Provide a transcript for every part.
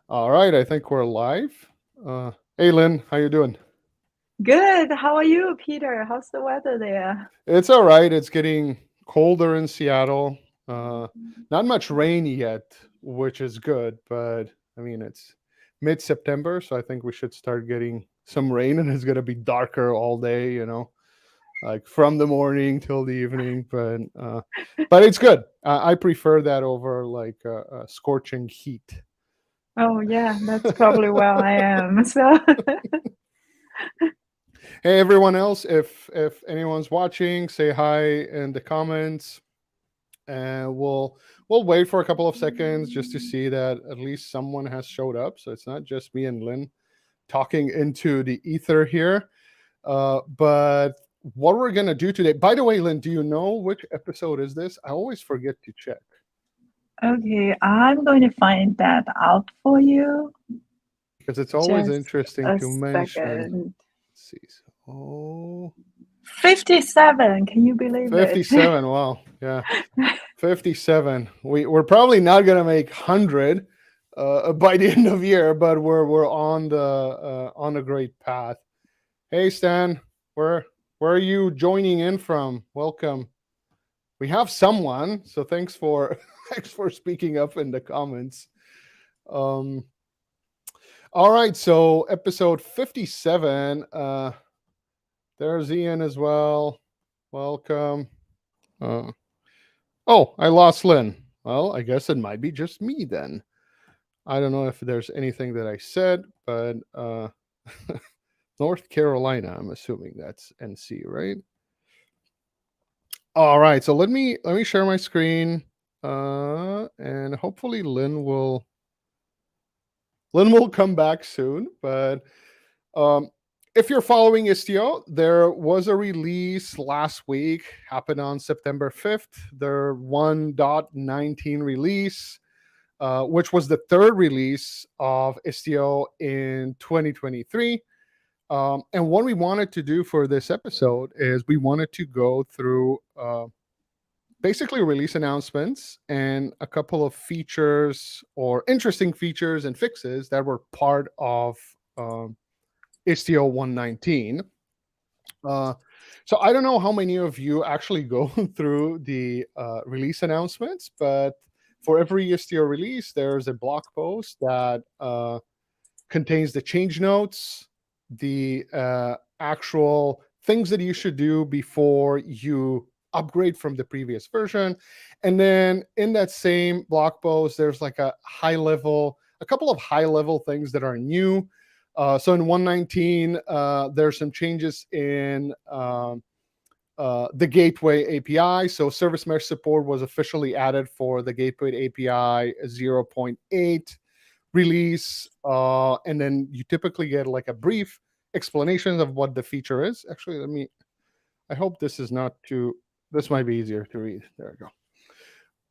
All right, I think we're live. Hey, Lynn, how you doing? Good. How are you, Peter? How's the weather there? It's all right. It's getting colder in Seattle. Uh, Not much rain yet, which is good. But I mean, it's mid-September, so I think we should start getting some rain, and it's gonna be darker all day. Like from the morning till the evening. But it's good. I prefer that over like scorching heat. Oh, yeah, that's probably where I am. So, Hey, everyone else, if anyone's watching, say hi in the comments, and we'll wait for a couple of seconds just to see that at least someone has showed up. So it's not just me and Lynn talking into the ether here. But what we're gonna do today. By the way, Lynn, do you know which episode is this? I always forget to check okay, I'm going to find that out for you. because it's always Just interesting a to mention. Let's second. see. Oh, 57. Can you believe it? 57. Wow. Yeah. 57. We're probably not gonna make 100 by the end of year, but we're on a great path. Hey Stan, where are you joining in from? Welcome. We have someone, so thanks for thanks for speaking up in the comments. Um, all right, so episode 57. There's Ian as well. Welcome. Uh, oh, I lost Lynn. Well, I guess it might be just me then. I don't know if there's anything that I said, but North Carolina, I'm assuming that's NC, right? All right, so let me share my screen, and hopefully Lynn will come back soon. But um, if you're following Istio, there was a release last week, happened on September 5th. Their 1.19 release, which was the third release of Istio in 2023. And what we wanted to do for this episode is we wanted to go through basically release announcements and a couple of features or interesting features and fixes that were part of Istio 119. Uh, so I don't know how many of you actually go through the release announcements, but for every Istio release, there's a blog post that contains the change notes, the actual things that you should do before you upgrade from the previous version. And then in that same blog post, there's like a couple of high level things that are new. So in 119, there's some changes in the Gateway API. So service mesh support was officially added for the Gateway API 0.8 release, and then you typically get like a brief explanation of what the feature is. Actually, I hope this is not too. This might be easier to read. There we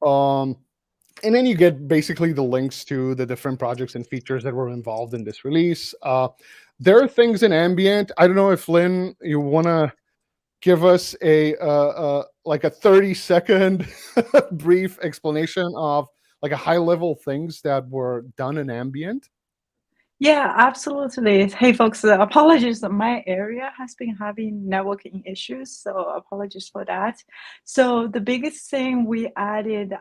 go. And then you get basically the links to the different projects and features that were involved in this release. There are things in Ambient. I don't know if Lynn, you want to give us a like a 30-second brief explanation of like a high level things that were done in Ambient. Yeah, absolutely. Hey, folks, apologies that my area has been having networking issues, so apologies for that. So the biggest thing we added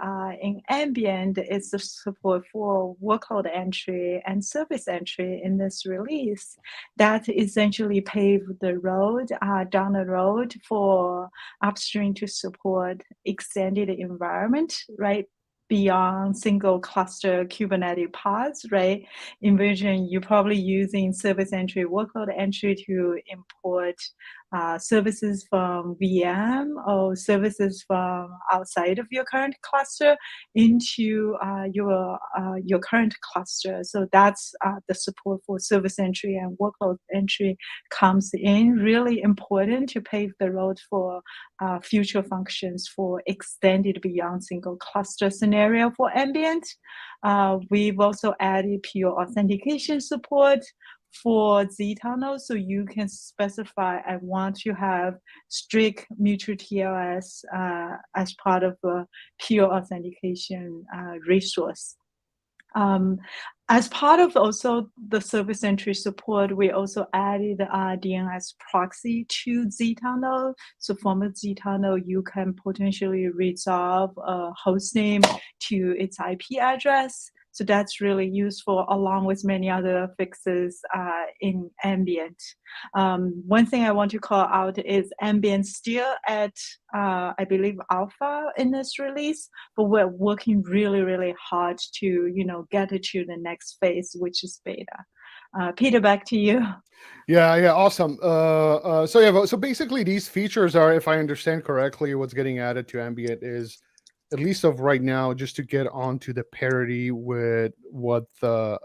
in Ambient is the support for workload entry and service entry in this release. That essentially paved the road down the road for upstream to support extended environment, right? Beyond single cluster Kubernetes pods, right? Envision you're probably using service entry, workload entry to import services from VM or services from outside of your current cluster into your current cluster. So that's the support for service entry and workload entry comes in. Really important to pave the road for future functions for extended beyond single cluster scenario for Ambient. We've also added pure authentication support for zTunnel, so you can specify I want to have strict mutual TLS as part of a pure authentication resource. Um, as part of also the service entry support, we also added DNS proxy to zTunnel. So from a zTunnel, you can potentially resolve a hostname to its IP address. So that's really useful, along with many other fixes in Ambient. One thing I want to call out is Ambient still at, I believe, alpha in this release, but we're working really, really hard to, get it to the next phase, which is beta. Peter, back to you. Yeah, awesome. So basically, these features are, if I understand correctly, what's getting added to Ambient is, at least of right now, just to get onto the parity with what the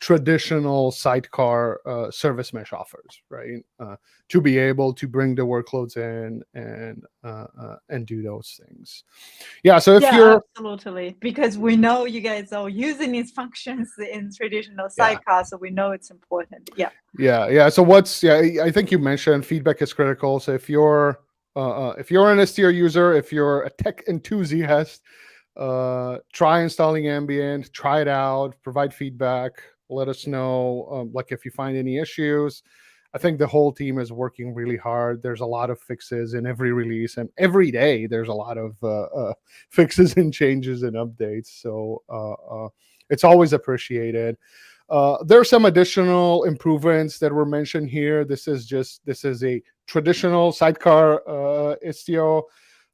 traditional Sidecar service mesh offers, right? To be able to bring the workloads in and do those things. Yeah. So if Yeah, you're absolutely. Because we know you guys are using these functions in traditional yeah sidecar, so we know it's important. Yeah. yeah. So I think you mentioned feedback is critical. So if you're an Istio user, if you're a tech enthusiast, try installing Ambient, try it out, provide feedback, let us know, like if you find any issues. I think the whole team is working really hard. There's a lot of fixes in every release, and every day there's a lot of fixes and changes and updates. So it's always appreciated. There are some additional improvements that were mentioned here. This is a traditional Sidecar Istio.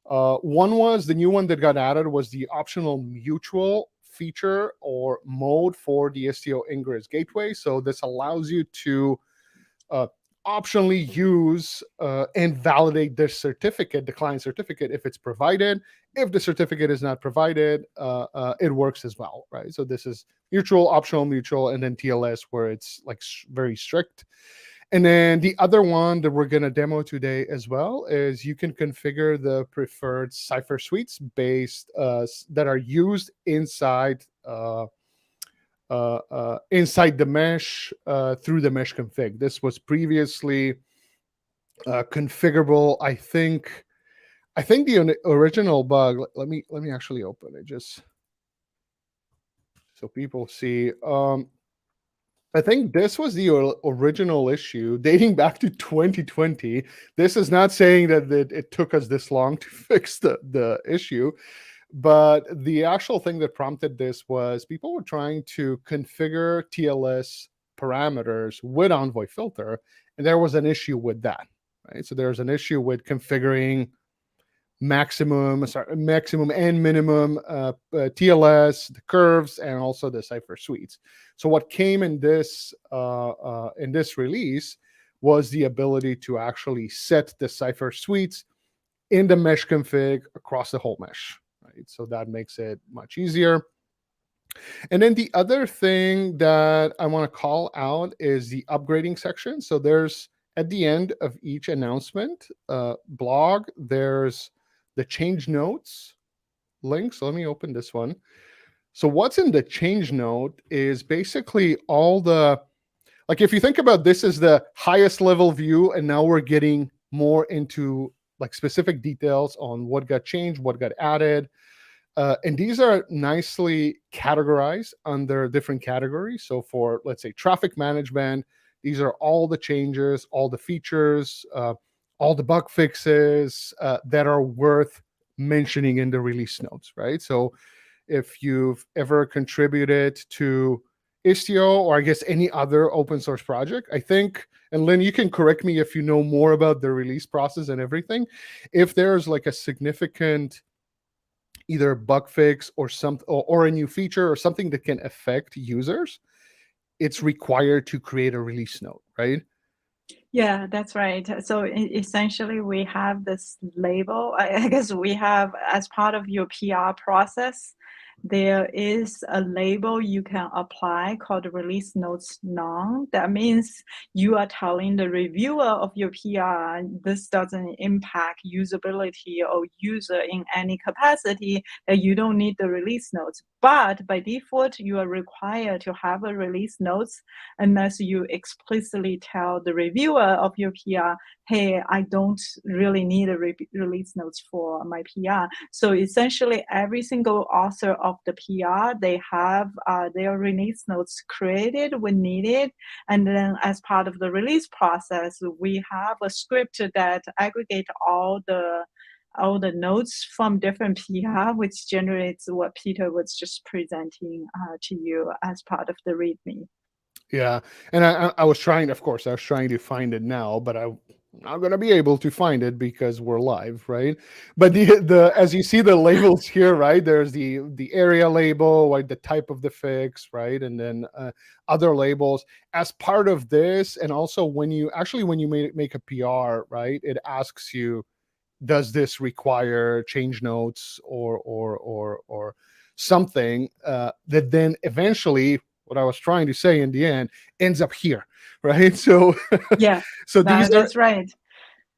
One was the new one that got added was the optional mutual feature or mode for the Istio Ingress gateway. So this allows you to uh, optionally use and validate this certificate, the client certificate, if it's provided. If the certificate is not provided, it works as well, right? So this is mutual, optional, mutual, and then TLS where it's like very strict. And then the other one that we're going to demo today as well is you can configure the preferred Cipher suites based that are used inside inside the mesh through the mesh config. This was previously configurable. I think the original bug. Let me actually open it just so people see. I think this was the original issue dating back to 2020. This is not saying that it took us this long to fix the issue, but the actual thing that prompted this was people were trying to configure TLS parameters with Envoy filter, and there was an issue with that, right? So there's an issue with configuring maximum and minimum TLS, the curves, and also the Cipher suites. So what came in this release was the ability to actually set the Cipher suites in the mesh config across the whole mesh, right? So that makes it much easier. And then the other thing that I want to call out is the upgrading section. So there's at the end of each announcement blog, there's the change notes link. So let me open this one. So what's in the change note is basically all the, like if you think about this is the highest level view, and now we're getting more into like specific details on what got changed, what got added. And these are nicely categorized under different categories. So for, let's say, traffic management, these are all the changes, all the features, all the bug fixes that are worth mentioning in the release notes, right? So if you've ever contributed to Istio or I guess any other open source project, I think, and Lynn, you can correct me if you know more about the release process and everything. If there's like a significant either bug fix or or a new feature or something that can affect users, it's required to create a release note, right? Yeah, that's right. So essentially, we have this label. I guess we have, as part of your PR process, there is a label you can apply called release notes none. That means you are telling the reviewer of your PR this doesn't impact usability or user in any capacity, that you don't need the release notes. But by default, you are required to have a release notes unless you explicitly tell the reviewer of your PR, hey, I don't really need a release notes for my PR. So essentially, every single author of the PR, they have their release notes created when needed. And then as part of the release process, we have a script that aggregate all the notes from different PR, which generates what Peter was just presenting to you as part of the README. Yeah, and I was trying, of course, I was trying to find it now, but I'm not gonna be able to find it because we're live, right? But the as you see the labels here, right? There's the area label, like the type of the fix, right? And then other labels as part of this, and also when you make a PR, right? It asks you, does this require change notes or something that then eventually what I was trying to say in the end ends up here, right? So Yeah, so these are that's right.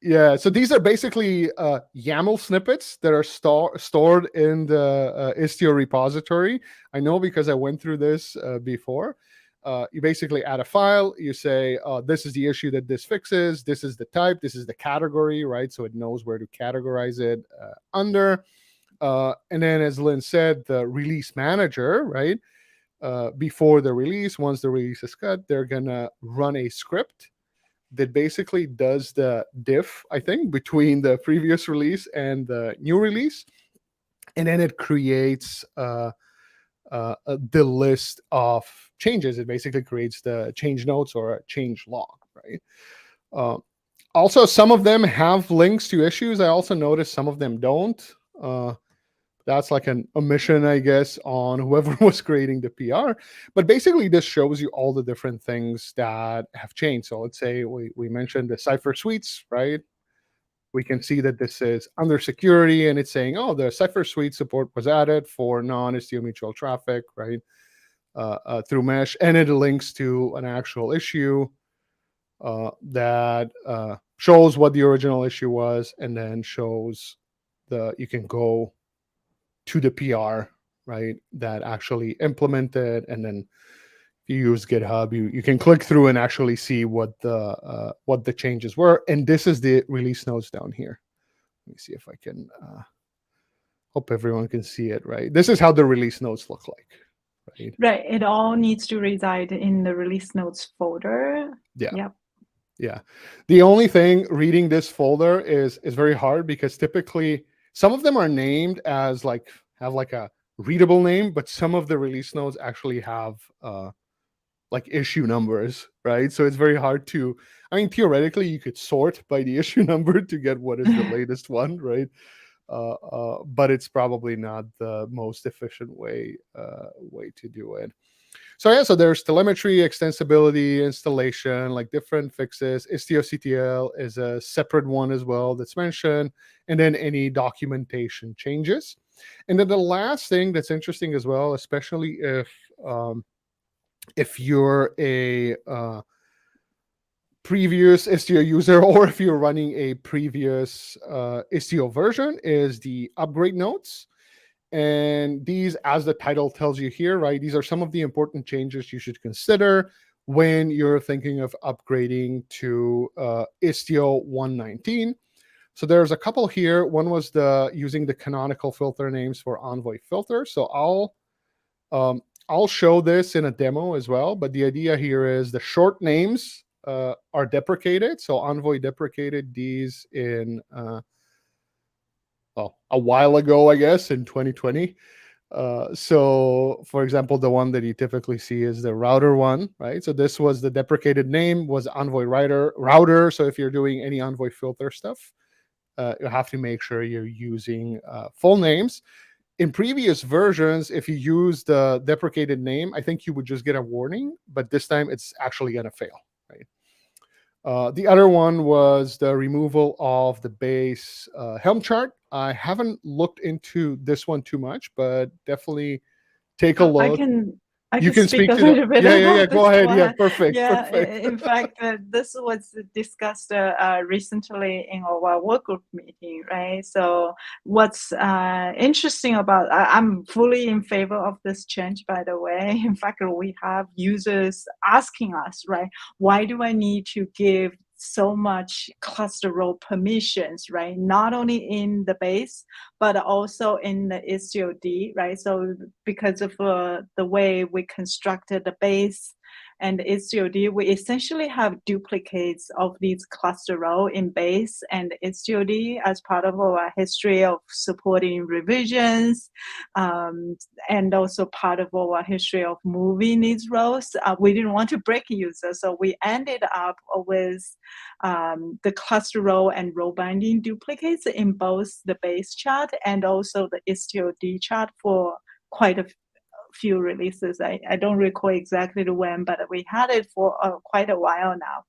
yeah, so these are basically YAML snippets that are stored in the Istio repository. I know because I went through this before. You basically add a file, you say, this is the issue that this fixes, this is the type, this is the category, right? So it knows where to categorize it under. And then, as Lynn said, the release manager, right? Before the release, once the release is cut, they're going to run a script that basically does the diff, I think, between the previous release and the new release. And then it creates the list of changes. It basically creates the change notes or a change log, right? Also, some of them have links to issues. I also noticed some of them don't. That's like an omission, I guess, on whoever was creating the PR. But basically, this shows you all the different things that have changed. So let's say we mentioned the Cipher suites, right? We can see that this is under security, and it's saying, oh, the Cipher suite support was added for non-Istio mutual traffic, right? Through mesh, and it links to an actual issue that shows what the original issue was, and then shows you can go to the PR, right, that actually implemented, and then if you use GitHub, you can click through and actually see what the changes were. And this is the release notes down here. Let me see if I can hope everyone can see it, right? This is how the release notes look like, right? Right. It all needs to reside in the release notes folder. Yeah. Yep. Yeah. The only thing reading this folder is very hard because typically some of them are named as have like a readable name, but some of the release notes actually have like issue numbers, right? So it's very hard to, I mean, theoretically you could sort by the issue number to get what is the latest one, right? But it's probably not the most efficient way to do it. So yeah, so there's telemetry, extensibility, installation, like different fixes. Istio CTL is a separate one as well that's mentioned, and then any documentation changes. And then the last thing that's interesting as well, especially if you're a previous Istio user or if you're running a previous Istio version, is the upgrade notes. And these, as the title tells you here, right, these are some of the important changes you should consider when you're thinking of upgrading to Istio 119. So there's a couple here. One was using the canonical filter names for Envoy filter. So I'll show this in a demo as well. But the idea here is the short names are deprecated. So Envoy deprecated these in a while ago, I guess, in 2020. So, for example, the one that you typically see is the router one, right? So this was the deprecated name was Envoy router. So if you're doing any Envoy filter stuff, you have to make sure you're using full names. In previous versions, if you use the deprecated name, I think you would just get a warning, but this time it's actually going to fail, right? The other one was the removal of the base Helm chart. I haven't looked into this one too much, but definitely take a look. I You can can speak a speak to little bit yeah. about Go this ahead. Yeah, one. perfect. Yeah, Perfect. in fact, this was discussed recently in our work group meeting, right? So what's interesting about, I'm fully in favor of this change, by the way. In fact, we have users asking us, right, why do I need to give so much cluster role permissions, right? Not only in the base, but also in the Istio D, right? So because of the way we constructed the base and Istio D, we essentially have duplicates of these cluster role in base and Istio D as part of our history of supporting revisions, um, and also part of our history of moving these roles. We didn't want to break users, so we ended up with the cluster role and role binding duplicates in both the base chart and also the Istio D chart for quite a few releases. I don't recall exactly when, but we had it for quite a while now.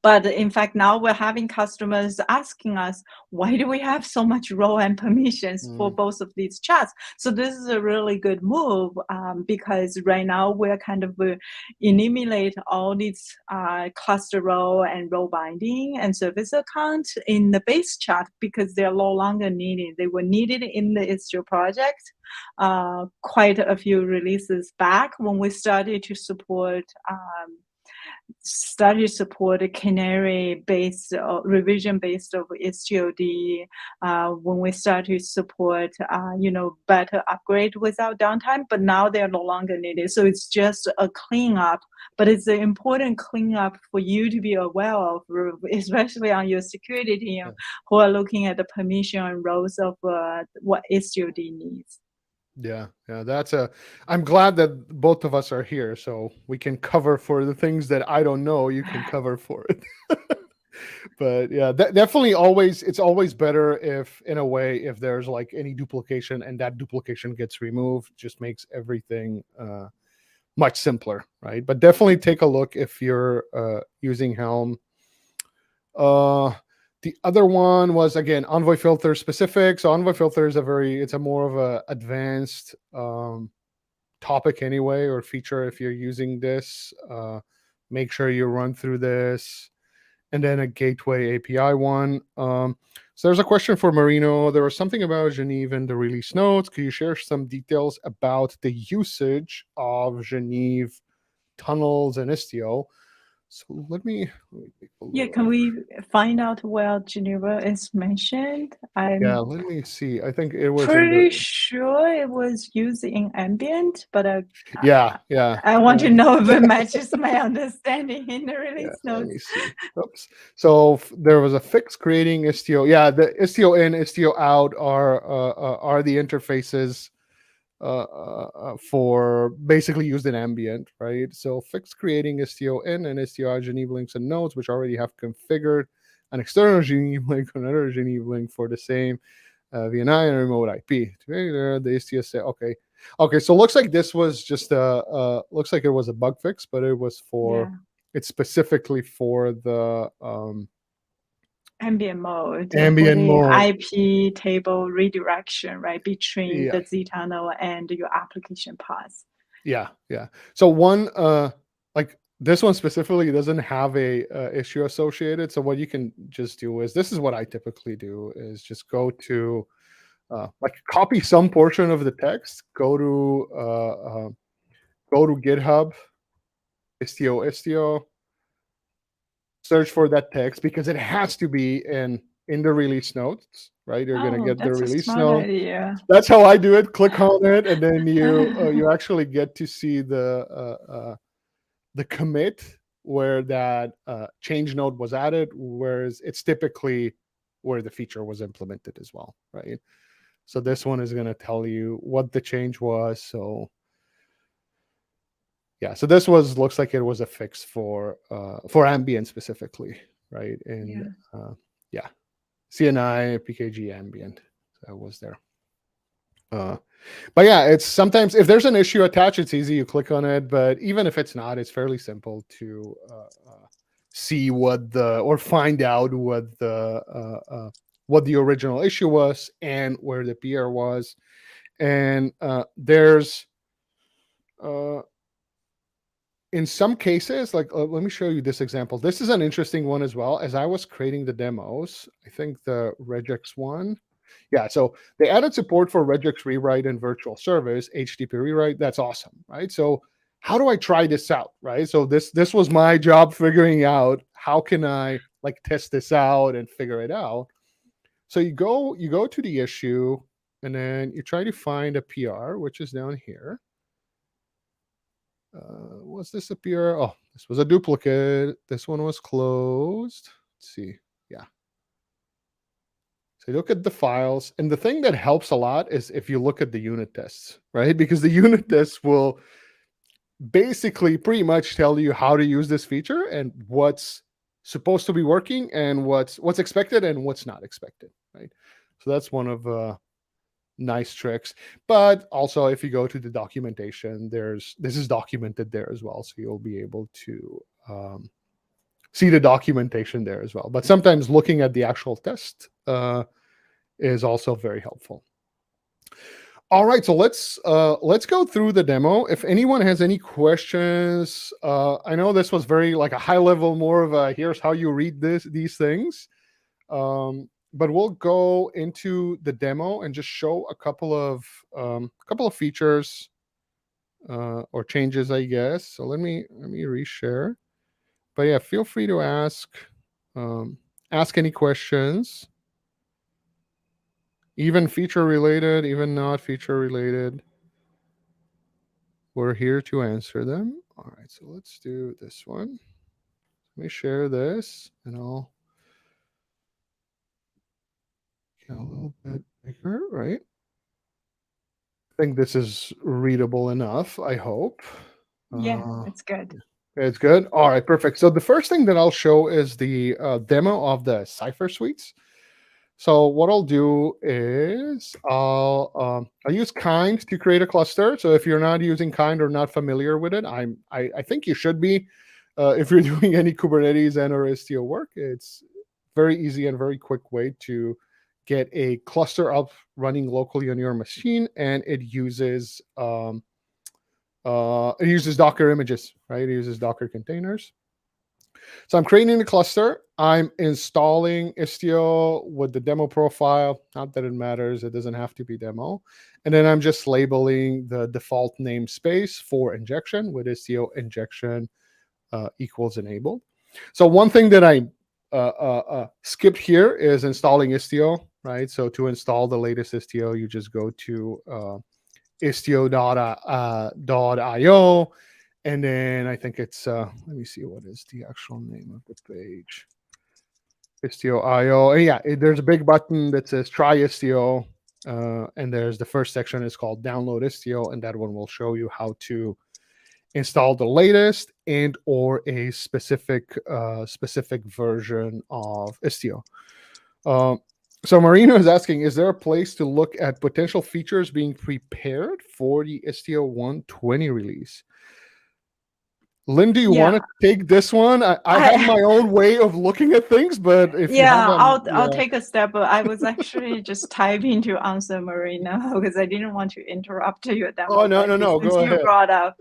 But in fact, now we're having customers asking us, why do we have so much role and permissions for both of these charts? So this is a really good move, because right now we're kind of eliminate all these cluster role and role binding and service account in the base chart because they're no longer needed. They were needed in the Istio project quite a few releases back when we started to support canary based revision based of STOD, when we start to support better upgrade without downtime, but now they're no longer needed. So it's just a cleanup, but it's an important cleanup for you to be aware of, especially on your security team who are looking at the permission and roles of what STOD needs. Yeah, I'm glad that both of us are here so we can cover for the things that I don't know, you can cover for it. But yeah, definitely it's always better if, in a way, if there's like any duplication and that duplication gets removed, just makes everything much simpler, right? But definitely take a look if you're using Helm. The other one was, again, Envoy filter specific. So Envoy filter is it's a more of a advanced topic anyway, or feature. If you're using this, make sure you run through this. And then a gateway API one. So there's a question for Marino. There was something about Geneve in the release notes. Could you share some details about the usage of Geneve tunnels and Istio? So let me take a Yeah, look. can we find out where Geneva is mentioned? Yeah, I'm let me see. I think it was in pretty the. sure it was used in Ambient, but Yeah. I want to know if it matches my understanding in the Yeah, release let me notes. see. Oops. So there was a fix creating Istio. Yeah, the Istio in, Istio out are the interfaces for basically used in Ambient, right? So fix creating Istio in and Istio out Geneve links and nodes, which already have configured an external Geneve link, another Geneve link for the same VNI and remote IP. The Istio say, okay. So looks like this was just looks like it was a bug fix, but it was for it's specifically for the Ambient mode for ambient the mode. IP table redirection, right, between Yeah. the Z tunnel and your application path. Yeah. So one like this one specifically doesn't have a issue associated. So what you can just do is, this is what I typically do, is just go to like copy some portion of the text, go to GitHub, Istio, search for that text, because it has to be in the release notes, right? You're gonna get the That's a release smart note. idea. That's how I do it. Click on it, and then you actually get to see the commit where that change node was added, whereas it's typically where the feature was implemented as well, right? So this one is going to tell you what the change was. So yeah, so this looks like it was a fix for Ambient specifically, right? And yeah, CNI PKG Ambient, so that was there. But yeah, it's sometimes, if there's an issue attached, it's easy, you click on it. But even if it's not, it's fairly simple to see or find out what the original issue was and where the PR was. And there's in some cases, like let me show you this example. This is an interesting one as well. As I was creating the demos, I think the regex one. Yeah, so they added support for regex rewrite and virtual service, HTTP rewrite. That's awesome, right? So how do I try this out, right? So this was my job, figuring out how can I like test this out and figure it out? So you go to the issue, and then you try to find a PR, which is down here. Was this a PR? Oh, this was a duplicate. This one was closed. Let's see. Yeah. So you look at the files, and the thing that helps a lot is if you look at the unit tests, right? Because the unit tests will basically pretty much tell you how to use this feature and what's supposed to be working and what's expected and what's not expected, right? So that's one of nice tricks. But also, if you go to the documentation, this is documented there as well, so you'll be able to see the documentation there as well. But sometimes looking at the actual test is also very helpful. All right, so let's go through the demo. If anyone has any questions, I know this was very like a high level, more of a here's how you read these things. But we'll go into the demo and just show a couple of features or changes, I guess. So let me reshare. But yeah, feel free to ask any questions, even feature related, even not feature related. We're here to answer them. All right, so let's do this one. Let me share this, and I'll get a little bit bigger, right? I think this is readable enough, I hope. Yeah, it's good. It's good. All right, perfect. So the first thing that I'll show is the demo of the Cipher suites. So what I'll do is I'll use Kind to create a cluster. So if you're not using Kind or not familiar with it, I think you should be. If you're doing any Kubernetes and or Istio work, it's very easy and very quick way to get a cluster up running locally on your machine, and it uses Docker images, right? It uses Docker containers. So I'm creating the cluster. I'm installing Istio with the demo profile. Not that it matters. It doesn't have to be demo. And then I'm just labeling the default namespace for injection with Istio injection equals enabled. So one thing that I skipped here is installing Istio, right? So to install the latest Istio, you just go to Istio.io. And then I think it's, let me see, what is the actual name of the page? Istio.io. And yeah, there's a big button that says try Istio. And there's the first section is called download Istio. And that one will show you how to install the latest and or a specific version of Istio. So Marino is asking, is there a place to look at potential features being prepared for the Istio 120 release? Lynn, do you want to take this one? I have my own way of looking at things, but if you have I'll take a step. I was actually just typing to answer Marina because I didn't want to interrupt your demo. Oh no, go ahead. You brought up,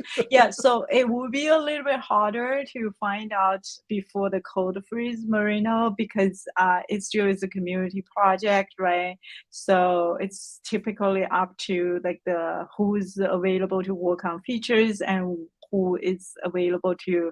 so it will be a little bit harder to find out before the code freeze, Marina, because Istio is a community project, right? So it's typically up to like the who's available to work on features and who is available to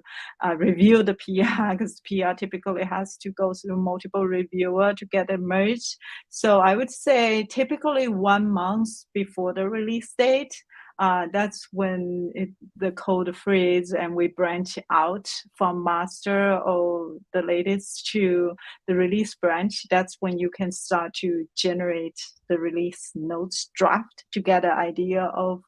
review the PR, because PR typically has to go through multiple reviewer to get it merged. So I would say typically 1 month before the release date, that's when the code freeze and we branch out from master or the latest to the release branch. That's when you can start to generate the release notes draft to get an idea of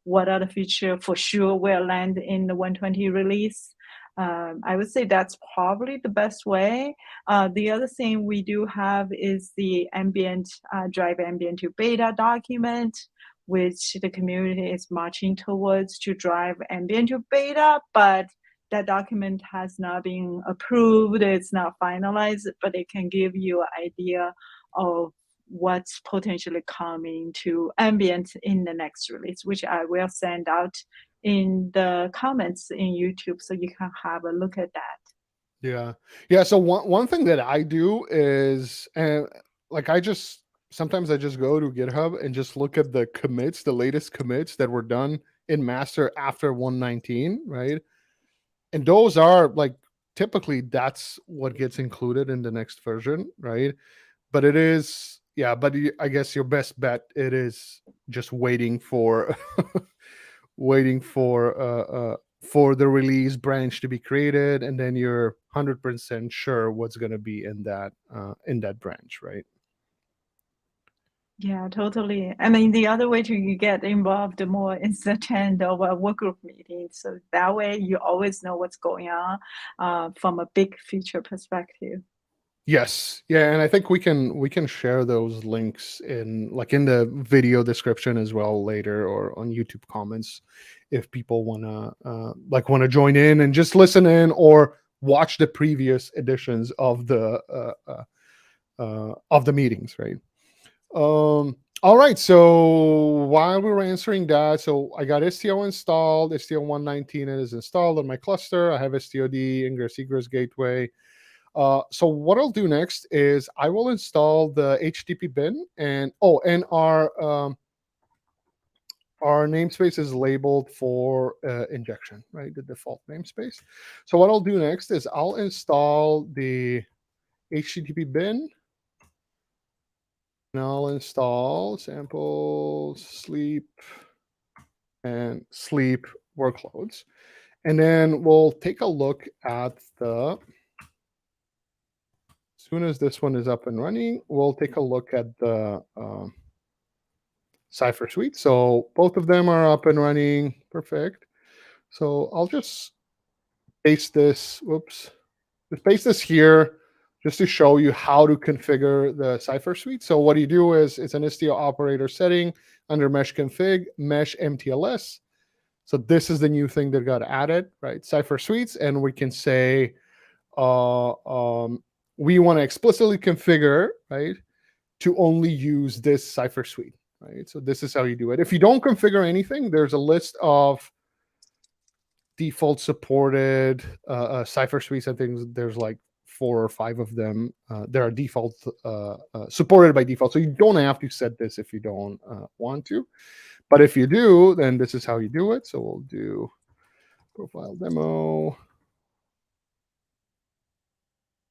what are the features for sure will land in the 120 release. I would say that's probably the best way. The other thing we do have is the Ambient, drive Ambient to beta document, which the community is marching towards to drive Ambient to beta, but that document has not been approved. It's not finalized, but it can give you an idea of what's potentially coming to Ambient in the next release, which I will send out in the comments in YouTube so you can have a look at that. Yeah. So one thing that I do is, like sometimes I just go to GitHub and just look at the commits, the latest commits that were done in master after 119, right? And those are like typically that's what gets included in the next version, right? But it is, yeah, but I guess your best bet it is just waiting for waiting for the release branch to be created, and then you're 100% sure what's going to be in that branch, right? Yeah, totally. I mean, the other way to you get involved more is attend our work group meeting. So that way you always know what's going on from a big feature perspective. Yes, yeah, and I think we can share those links in like in the video description as well later, or on YouTube comments, if people wanna join in and just listen in, or watch the previous editions of the meetings, right? All right. So while we were answering that, so I got Istio installed. Istio 119 is installed on my cluster. I have Istio-D ingress egress gateway. So what I'll do next is I will install the HTTP bin, and our namespace is labeled for injection, right? The default namespace. So what I'll do next is I'll install the HTTP bin, and I'll install samples, sleep, and sleep workloads. And then we'll take a look at as soon as this one is up and running, we'll take a look at the Cipher suite. So both of them are up and running. Perfect. So I'll just paste this. Whoops. Just paste this here just to show you how to configure the Cipher suite. So what you do is it's an Istio operator setting under mesh config, mesh MTLS. So this is the new thing that got added, right? Cipher suites, and we can say uh, um, we want to explicitly configure, right, to only use this Cipher suite, right? So this is how you do it. If you don't configure anything, there's a list of default supported Cipher suites. I think there's like 4 or 5 of them. There are default supported by default, so you don't have to set this if you don't want to. But if you do, then this is how you do it. So we'll do profile demo.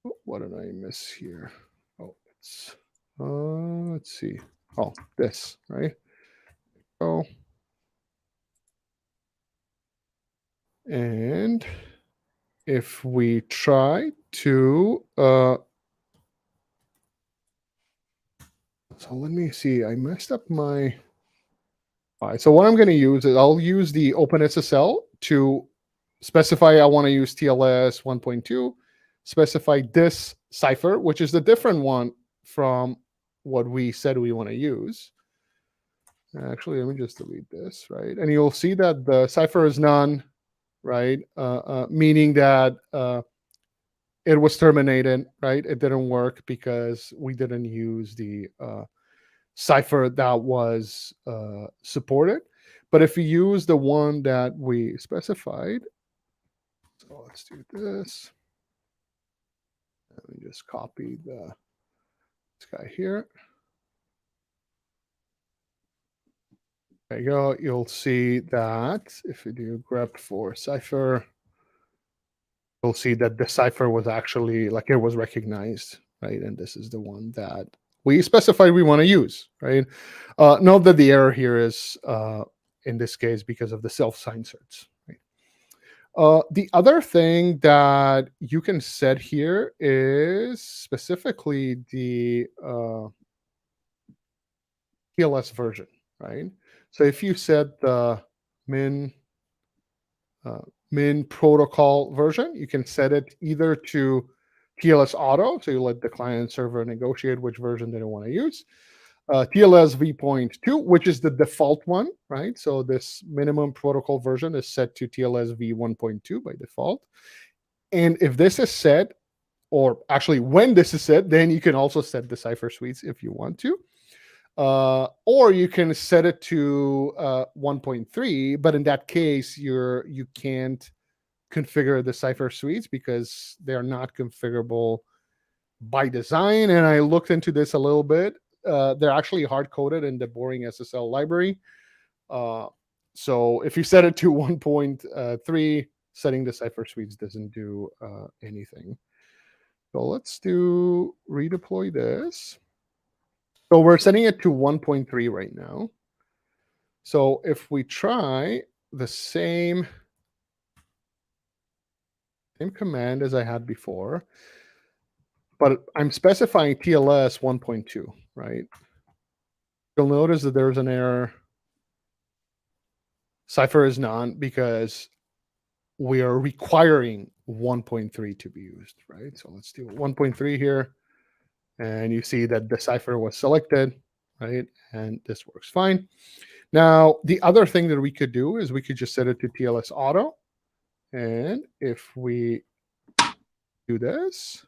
Oh, what did I miss here? Oh, it's let's see. Oh, this, right? Oh, and if we try to so let me see, I messed up my. All right, so what I'm going to use is I'll use the OpenSSL to specify I want to use TLS 1.2, specify this cipher, which is the different one from what we said we want to use. Actually, let me just delete this, right? And you'll see that the cipher is none, right? Meaning that it was terminated, right? It didn't work because we didn't use the cipher that was supported. But if you use the one that we specified, so let's do this. Let me just copy this guy here. There you go. You'll see that if you do grep for cipher, you'll see that the cipher was actually like it was recognized, right? And this is the one that we specified we want to use, right? Note that the error here is in this case because of the self-signed certs. Right? The other thing that you can set here is specifically the TLS version, right? So if you set the min protocol version, you can set it either to TLS auto, so you let the client server negotiate which version they want to use. TLS v.2, which is the default one, right? So this minimum protocol version is set to TLS v1.2 by default. And if this is set, or actually when this is set, then you can also set the Cipher suites if you want to. Or you can set it to 1.3, but in that case, you can't configure the Cipher suites because they are not configurable by design. And I looked into this a little bit. They're actually hard coded in the boring SSL library. So if you set it to 1.3, setting the Cipher suites doesn't do anything. So let's do redeploy this. So we're setting it to 1.3 right now. So if we try the same command as I had before, but I'm specifying TLS 1.2, right? You'll notice that there's an error. Cipher is none because we are requiring 1.3 to be used, right? So let's do 1.3 here. And you see that the Cipher was selected, right? And this works fine. Now, the other thing that we could do is we could just set it to TLS auto. And if we do this,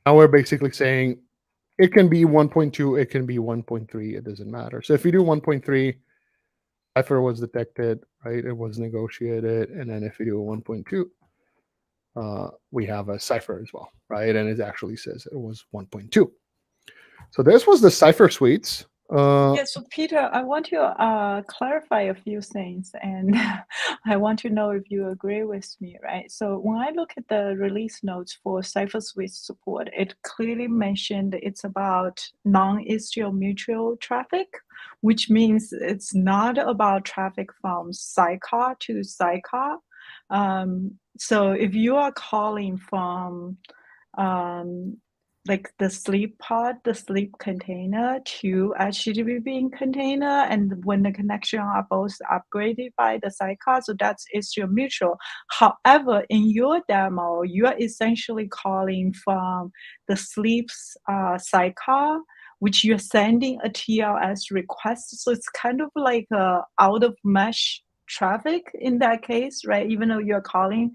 now we're basically saying it can be 1.2, it can be 1.3, it doesn't matter. So if you do 1.3, Cipher was detected, right? It was negotiated. And then if you do a 1.2, we have a Cipher as well, right? And it actually says it was 1.2. So this was the Cipher suites. Yeah, so Peter, I want to clarify a few things, and I want to know if you agree with me, right? So when I look at the release notes for Cipher Suite support, it clearly mentioned it's about non-Istio mutual traffic, which means it's not about traffic from Sidecar to Sidecar. So if you are calling from um, like the sleep pod, the sleep container to HTTP bean container, and when the connection are both upgraded by the sidecar, so that's Istio mutual. However, in your demo, you are essentially calling from the sleeps sidecar, which you're sending a TLS request. So it's kind of like a out of mesh traffic in that case, right? Even though you're calling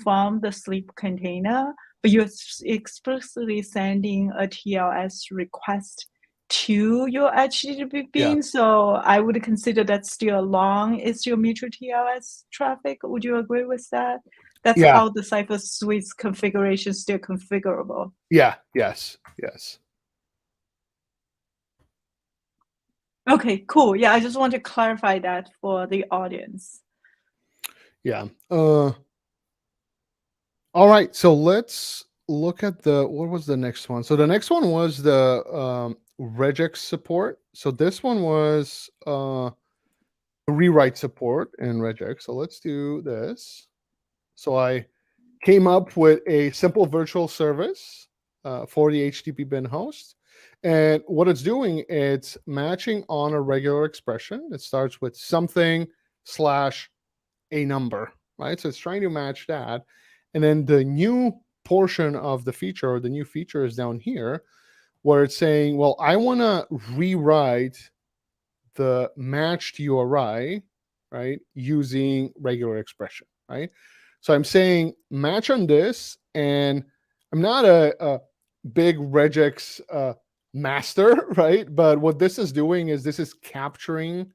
from the sleep container, but you're explicitly sending a TLS request to your HTTP bean. Yeah. So I would consider that still long is your mutual TLS traffic. Would you agree with that? That's Yeah. how the Cipher Suite's configuration is still configurable. Yeah. Yes. Yes. Okay, cool. Yeah, I just want to clarify that for the audience. Yeah. All right. So let's look at what was the next one? So the next one was the regex support. So this one was rewrite support in regex. So let's do this. So I came up with a simple virtual service for the HTTP bin host. And what it's doing, it's matching on a regular expression. It starts with something slash a number, right? So it's trying to match that. And then the new portion of the feature, or the new feature, is down here where it's saying, well, I want to rewrite the matched URI, right, using regular expression, right? So I'm saying match on this, and I'm not a big regex master, right? But what this is doing is this is capturing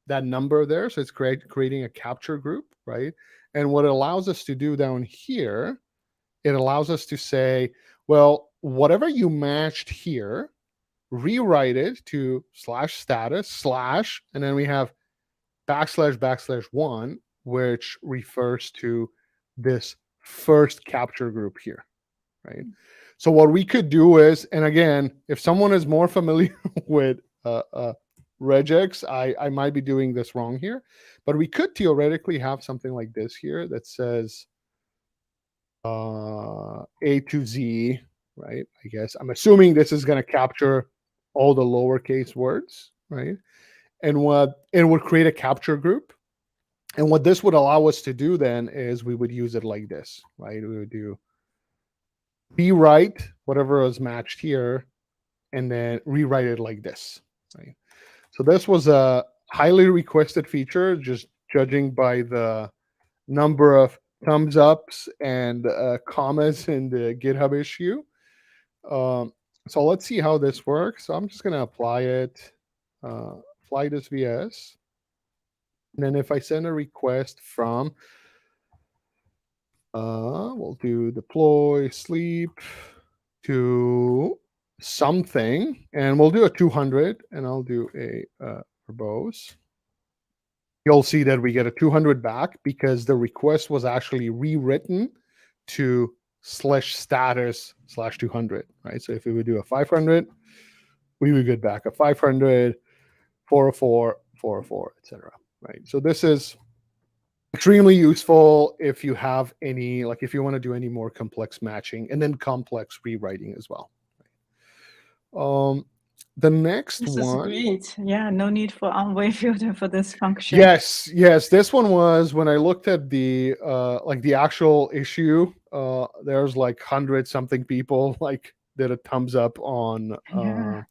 that number there. So it's creating a capture group, right? And what it allows us to do down here, it allows us to say, well, whatever you matched here, rewrite it to slash status slash, and then we have \\1, which refers to this first capture group here, right? So what we could do is, and again, if someone is more familiar with regex, I might be doing this wrong here, but we could theoretically have something like this here that says A to Z, right? I guess I'm assuming this is going to capture all the lowercase words, right? And what it would create a capture group. And what this would allow us to do then is we would use it like this, right? We would do rewrite whatever was matched here, and then rewrite it like this, right? So this was a highly requested feature, just judging by the number of thumbs ups and commas in the GitHub issue. So let's see how this works. So I'm just going to apply it, apply this VS. And then if I send a request from, we'll do deploy sleep to something, and we'll do a 200, and I'll do a verbose. you'll see that we get a 200 back because the request was actually rewritten to /status/200, right? So if we would do a 500, we would get back a 500, 404, 404, etc. Right? So this is extremely useful if you have any, like if you want to do any more complex matching and then complex rewriting as well. The next This is one, great. Yeah, no need for Envoy filter for this function. yes, this one was when I looked at the like the actual issue. There's like 100 something people like did a thumbs up Yeah.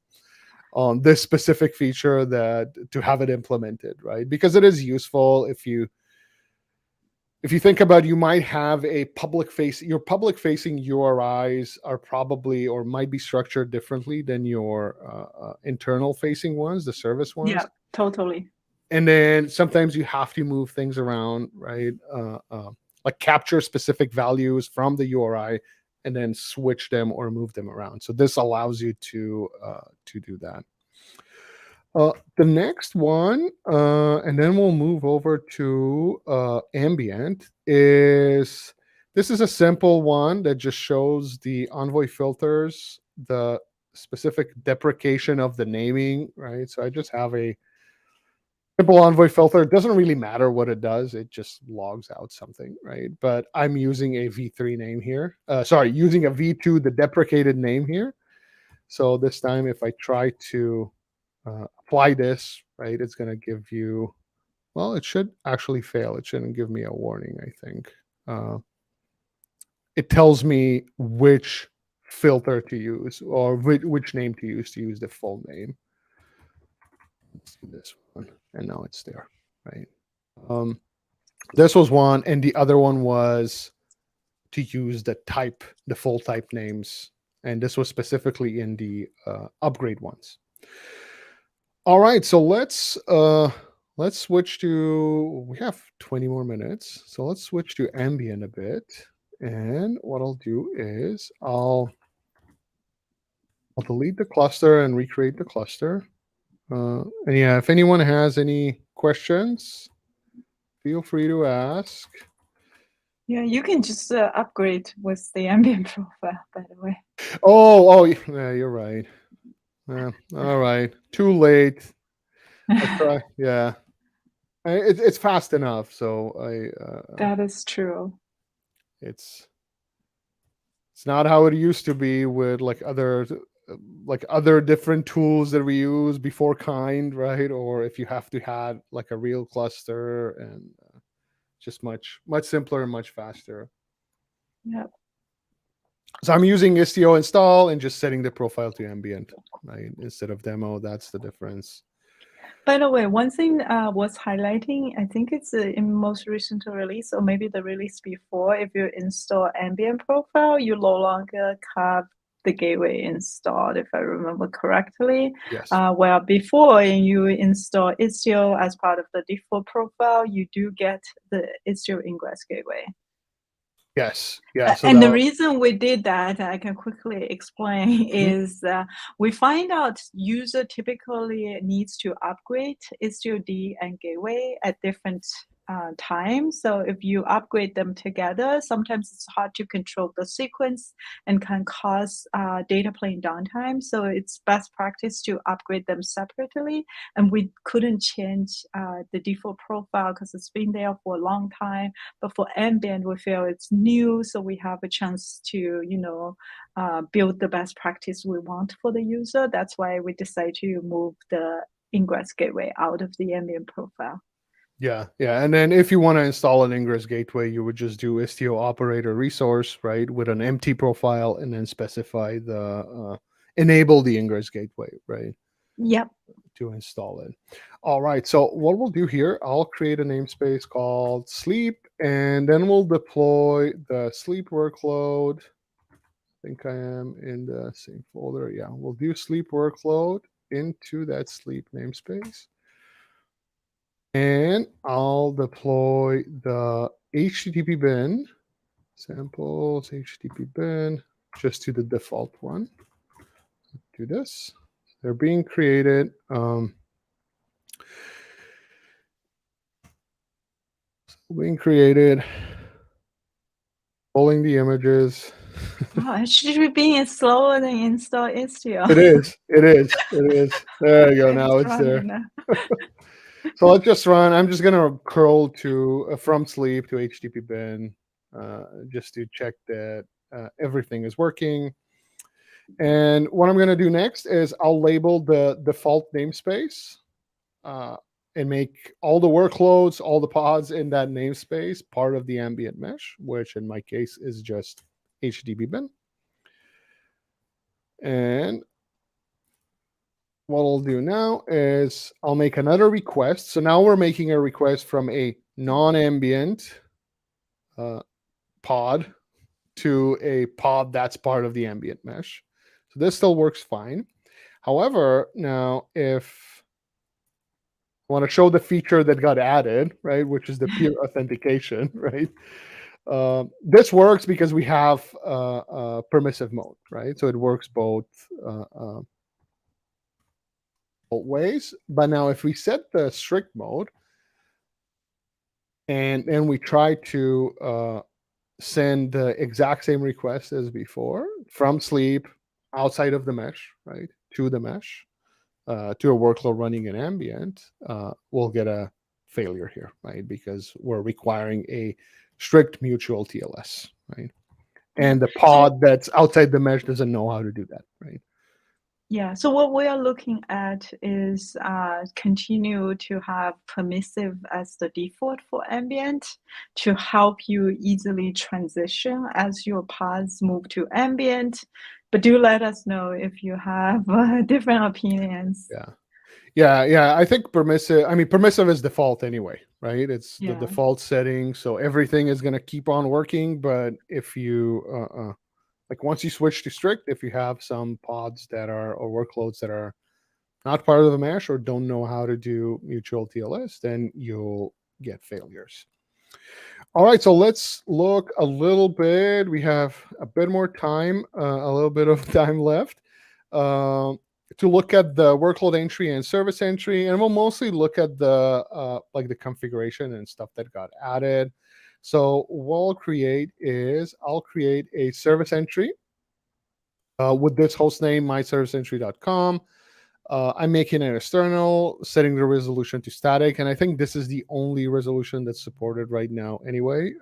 on this specific feature, that to have it implemented, right? Because it is useful if you think about, you might have a your public facing URIs are probably or might be structured differently than your internal facing ones, the service ones. Yeah, totally. And then sometimes you have to move things around, right? Like capture specific values from the URI and then switch them or move them around. So this allows you to do that. The next one, and then we'll move over to Ambient, is this is a simple one that just shows the Envoy filters, the specific deprecation of the naming, right? So I just have a simple Envoy filter. It doesn't really matter what it does. It just logs out something, right? But I'm using a v3 name here. Using a v2, the deprecated name here. So this time, if I try to apply this, right, it's going to give you, well, it should actually fail. It shouldn't give me a warning, I think. It tells me which filter to use or which name to use the full name. Let's do this one. And now it's there, right? This was one. And the other one was to use the full type names. And this was specifically in the upgrade ones. All right, so let's switch to, we have 20 more minutes, so let's switch to Ambient a bit. And what I'll do is I'll delete the cluster and recreate the cluster. And yeah, if anyone has any questions, feel free to ask. Yeah, you can just upgrade with the ambient profile, by the way. Oh, yeah, you're right. Yeah, all right, too late. I try. Yeah, it's fast enough. So That is true. it's not how it used to be with like other different tools that we use before kind, right? Or if you have to have like a real cluster, and just much simpler and much faster. Yeah. So I'm using Istio install and just setting the profile to Ambient, right, instead of demo. That's the difference. By the way, one thing was highlighting, I think it's in most recent release, or maybe the release before, if you install Ambient profile, you no longer have the gateway installed, if I remember correctly. Yes. Where before you install Istio as part of the default profile, you do get the Istio ingress gateway. Yes. Yeah. So And the reason we did that, I can quickly explain, is we find out user typically needs to upgrade Istio D and gateway at different times. So if you upgrade them together, sometimes it's hard to control the sequence and can cause data plane downtime. So it's best practice to upgrade them separately. And we couldn't change the default profile because it's been there for a long time. But for Ambient, we feel it's new, so we have a chance to, build the best practice we want for the user. That's why we decided to move the ingress gateway out of the Ambient profile. Yeah. And then if you want to install an ingress gateway, you would just do Istio operator resource, right, with an empty profile, and then specify the enable the ingress gateway, right? Yep. To install it. All right. So what we'll do here, I'll create a namespace called sleep, and then we'll deploy the sleep workload. I think I am in the same folder. Yeah, we'll do sleep workload into that sleep namespace. And I'll deploy the HTTP bin, samples HTTP bin, just to the default one. Do this. They're being created. being created, pulling the images. Oh, it should be being slower than install Istio. It is. It is. It is. There you go. Okay, Now it's it's there. running now. So let's just run. I'm just gonna curl to from sleep to HTTP bin, just to check that everything is working. And what I'm gonna do next is I'll label the default namespace, uh, and make all the workloads, all the pods in that namespace part of the ambient mesh, which in my case is just HTTP bin. And what I'll do now is I'll make another request. So now we're making a request from a non-ambient pod to a pod that's part of the ambient mesh. So this still works fine. However, now if I want to show the feature that got added, right, which is the peer authentication, right? This works because we have permissive mode, right? So it works both ways. But now if we set the strict mode and then we try to send the exact same request as before from sleep outside of the mesh, right, to the mesh, to a workload running in ambient, we'll get a failure here, right, because we're requiring a strict mutual TLS, right? Yeah. And the So pod that's outside the mesh doesn't know how to do that, right? yeah, so what we are looking at is continue to have permissive as the default for ambient to help you easily transition as your pods move to ambient. But do let us know if you have different opinions. Yeah. Yeah. I think permissive. I mean, permissive is default anyway, right? It's the Yeah. default setting, so everything is gonna keep on working. But if you like once you switch to strict, if you have some pods that are or workloads that are not part of the mesh or don't know how to do mutual TLS, then you'll get failures. All right, so let's look a little bit. We have a bit more time, a little bit of time left, to look at the workload entry and service entry, and we'll mostly look at the like the configuration and stuff that got added. So what I'll create is I'll create a service entry with this host name, myserviceentry.com. I'm making it external, setting the resolution to static, and I think this is the only resolution that's supported right now anyway.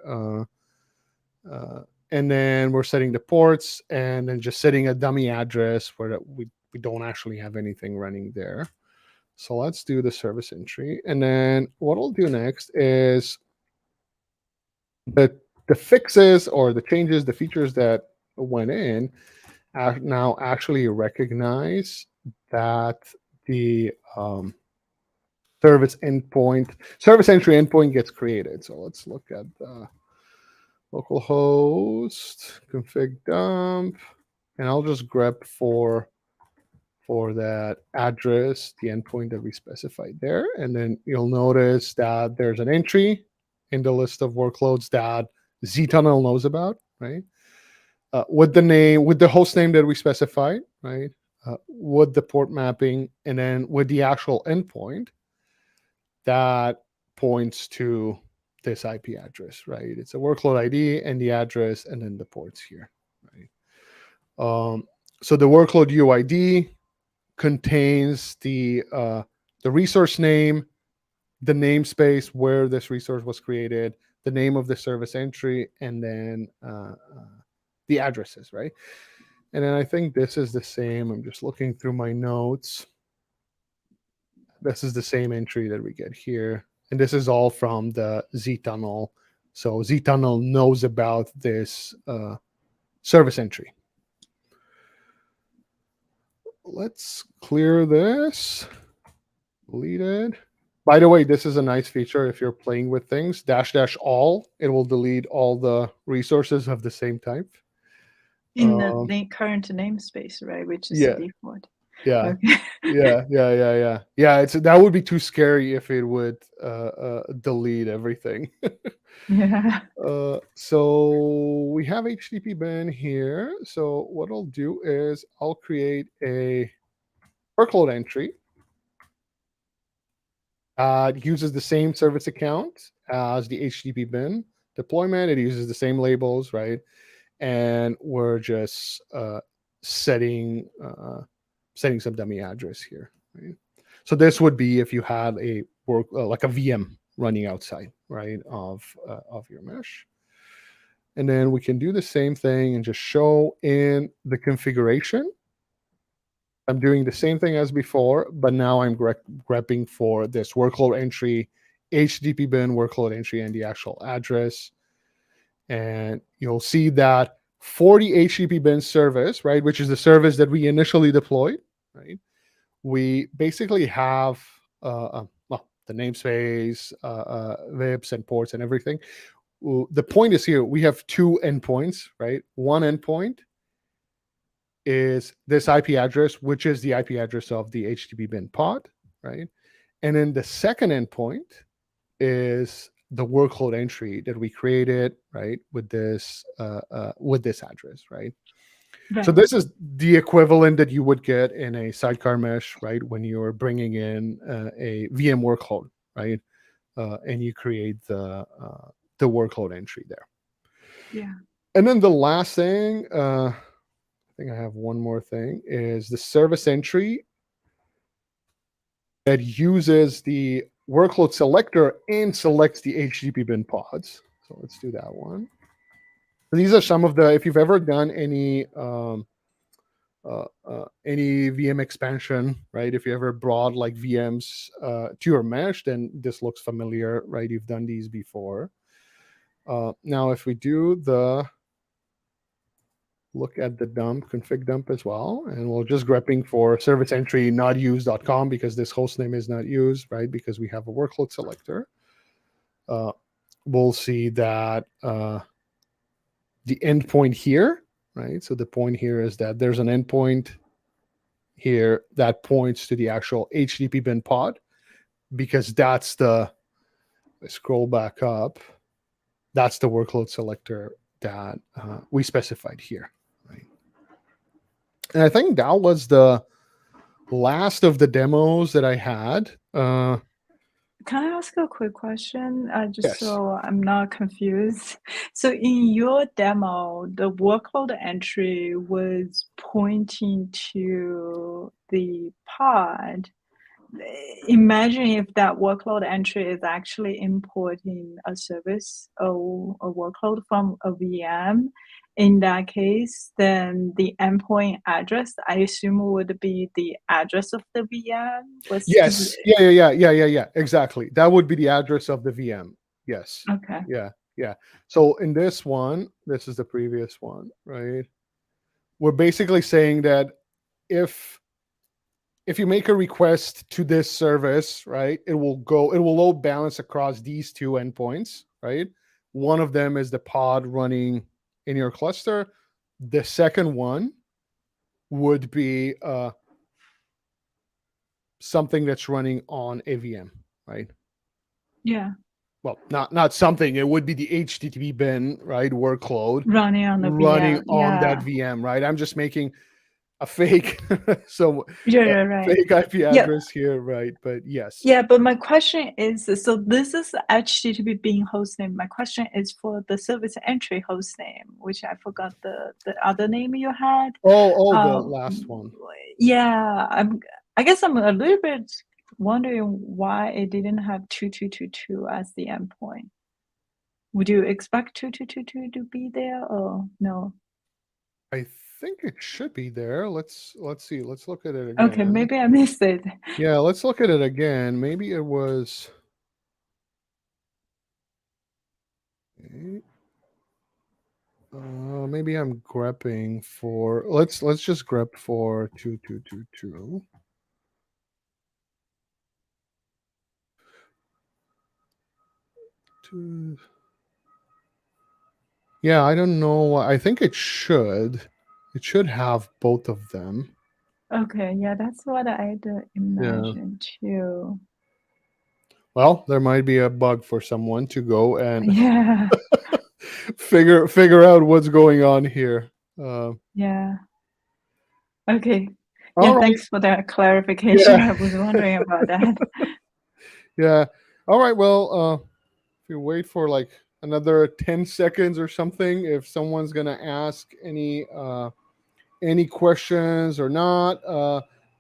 And then we're setting the ports and then just setting a dummy address where we don't actually have anything running there. So let's do the service entry. And then what I'll do next is the fixes or the changes, the features that went in now actually recognize that the service entry endpoint gets created. So let's look at the localhost config dump, and I'll just grep for that address the endpoint that we specified there, and then you'll notice that there's an entry in the list of workloads that ztunnel knows about, right? With the name, with the host name that we specified, right? With the port mapping, and then with the actual endpoint that points to this IP address, right? It's a workload ID and the address, and then the ports here, right? So the workload UID contains the resource name, the namespace where this resource was created, the name of the service entry, and then the addresses, right? And then I think this is the same. I'm just looking through my notes. This is the same entry that we get here. And this is all from the ztunnel. So ztunnel knows about this service entry. Let's clear this. Deleted. By the way, this is a nice feature if you're playing with things. -- all, it will delete all the resources of the same type. In the current namespace, right, which is the Yeah, default. yeah, Okay. yeah. It's that would be too scary if it would delete everything. Yeah. So we have HTTP bin here. So what I'll do is I'll create a workload entry. It uses the same service account has the HTTP bin deployment. It uses the same labels, right? And we're just setting some dummy address here, right? So this would be if you had a work like a VM running outside, right, of your mesh. And then we can do the same thing and just show in the configuration. I'm doing the same thing as before, but now I'm grepping for this workload entry, HTTP bin workload entry, and the actual address. And you'll see that for the HTTP bin service, right, which is the service that we initially deployed, right, we basically have well, the namespace, VIPs and ports and everything. The point is here, we have two endpoints, right? One endpoint is this IP address, which is the IP address of the HTTP bin pod, right? And then the second endpoint is the workload entry that we created, right, with this address, right? Right. So this is the equivalent that you would get in a sidecar mesh, right, when you're bringing in a VM workload, right, and you create the workload entry there. Yeah. And then the last thing, I think I have one more thing, is the service entry that uses the workload selector and selects the HTTP bin pods. So let's do that one. These are some of the, if you've ever done any VM expansion, right? If you ever brought like VMs to your mesh, then this looks familiar, right? You've done these before. Now, if we do the look at the dump, config dump as well, and we'll just grepping for service entry not used.com because this host name is not used, right? Because we have a workload selector. We'll see that the endpoint here, right? So the point here is that there's an endpoint here that points to the actual HTTP bin pod because that's the, let's scroll back up, that's the workload selector that we specified here, right? And I think that was the last of the demos that I had. Can I ask a quick question, just Yes. so I'm not confused? So in your demo, the workload entry was pointing to the pod. Imagine if that workload entry is actually importing a service or a workload from a VM. In that case, then the endpoint address, I assume, would be the address of the VM. Yes. Yeah. Exactly. That would be the address of the VM. Yes. Okay. Yeah. So in this one, this is the previous one, right? We're basically saying that if you make a request to this service, right, it will load balance across these two endpoints, right? One of them is the pod running in your cluster. The second one would be something that's running on a VM, right? Yeah. Well, not something. It would be the HTTP bin, right? Workload Running on the running VM. on Yeah. that VM, right? I'm just making a fake, so Yeah, right. fake IP Yeah. address here, right? But yes. Yeah, but my question is, so this is HTTP being hostname. My question is for the service entry hostname, which I forgot the other name you had. The Um, last one. yeah, I guess I'm a little bit wondering why it didn't have 2222 as the endpoint. Would you expect 2222 to be there or no? I think it should be there. Let's see. Let's look at it again. Okay, maybe I missed it. Yeah, let's look at it again. Maybe it was. Maybe I'm grepping for. Let's just grep for 2222. Yeah, I don't know. I think it should. It should have both of them. Okay, yeah, that's what I'd imagine too. Well, there might be a bug for someone to go and Yeah, figure out what's going on here. yeah. Okay. All Yeah, right. thanks for that clarification. Yeah. I was wondering about that. Yeah. All right. Well, we wait for like another 10 seconds or something if someone's gonna ask any questions or not.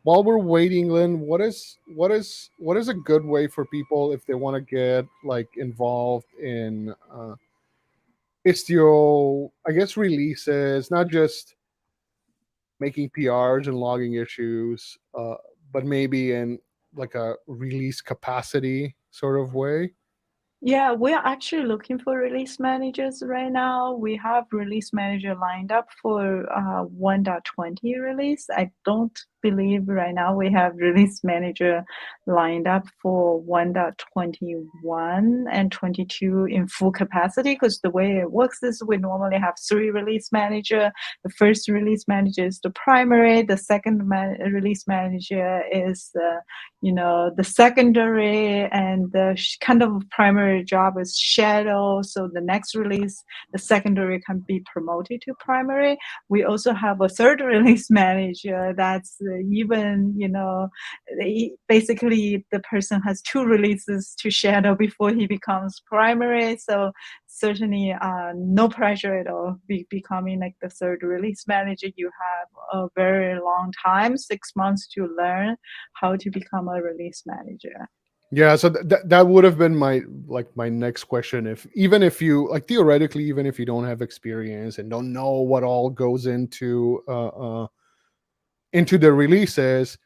While we're waiting, Lynn, what is a good way for people if they want to get like involved in Istio, I guess, releases, not just making PRs and logging issues, but maybe in like a release capacity sort of way. Yeah, we're actually looking for release managers right now. We have release manager lined up for 1.20 release. I don't believe right now we have release manager lined up for 1.21 and 22 in full capacity, because the way it works is we normally have 3 release manager. The first release manager is the primary, the second release manager is the secondary, and the kind of primary job is shadow. So the next release, the secondary can be promoted to primary. We also have a third release manager that's basically the person has 2 releases to shadow before he becomes primary. So certainly no pressure at all becoming like the third release manager. You have a very long time, 6 months, to learn how to become a release manager. Yeah, so that would have been my next question. If even if you like theoretically, even if you don't have experience and don't know what all goes into the releases,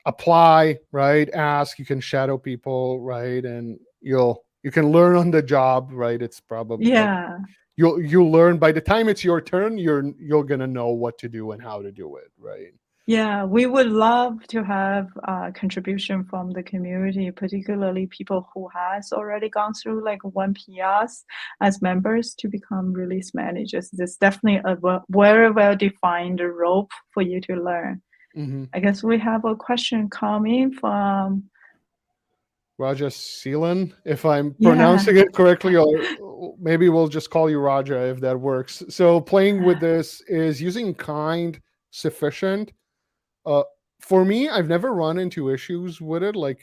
apply, right? Ask, you can shadow people, right? And you can learn on the job, right? It's probably like Yeah. you'll learn by the time it's your turn, you're gonna know what to do and how to do it, right? Yeah, we would love to have contribution from the community, particularly people who has already gone through like 1PS as members to become release managers. There's definitely a very well-defined rope for you to learn. Mm-hmm. I guess we have a question coming from Raja Seelan, if I'm yeah. pronouncing it correctly, or maybe we'll just call you Raja if that works. So playing with this is using kind sufficient. Uh, for me, I've never run into issues with it. Like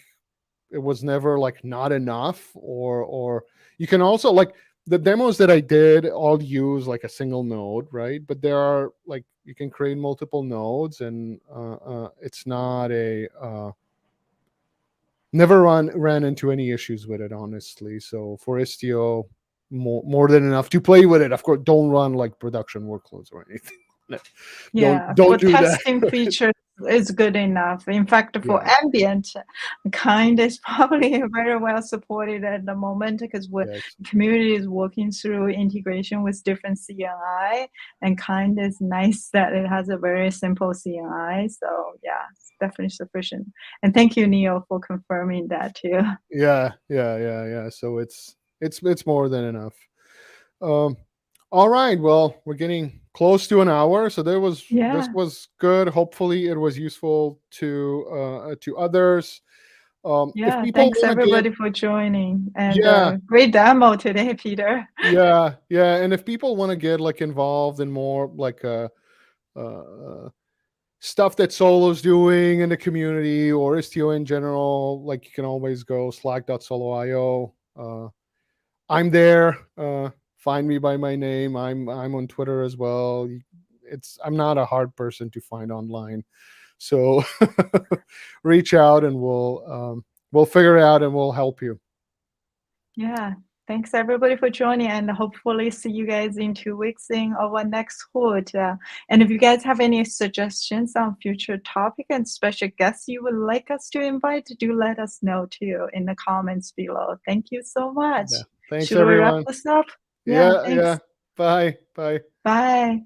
it was never like not enough, or you can also like the demos that I did all use like a single node, right? But there are like you can create multiple nodes, and it's not a never ran into any issues with it, honestly. So for Istio, more than enough to play with it. Of course, don't run like production workloads or anything. don't Yeah, for don't do that. testing features is good enough. In fact, for Yeah. ambient, kind is probably very well supported at the moment, because Yes. the community is working through integration with different CNI, and kind is nice that it has a very simple CNI. So yeah, it's definitely sufficient. And thank you, Neil, for confirming that too. Yeah. So it's more than enough. Um, all right. Well, we're getting close to an hour, so this Yeah. was good. Hopefully, it was useful to others. If Yeah, people thanks want to get everybody for joining, and yeah great demo today, Peter. yeah, and if people want to get like involved in more like uh stuff that Solo's doing in the community or Istio in general, like you can always go slack.solo.io. I'm there. Find me by my name. I'm on Twitter as well. I'm not a hard person to find online, so reach out and we'll figure it out and we'll help you. Yeah, thanks everybody for joining, and hopefully see you guys in 2 weeks in our next hood. And if you guys have any suggestions on future topic and special guests you would like us to invite, do let us know too in the comments below. Thank you so much. Yeah. Thanks Should we wrap everyone. this up? Yeah, Yeah. thanks. Bye. Bye.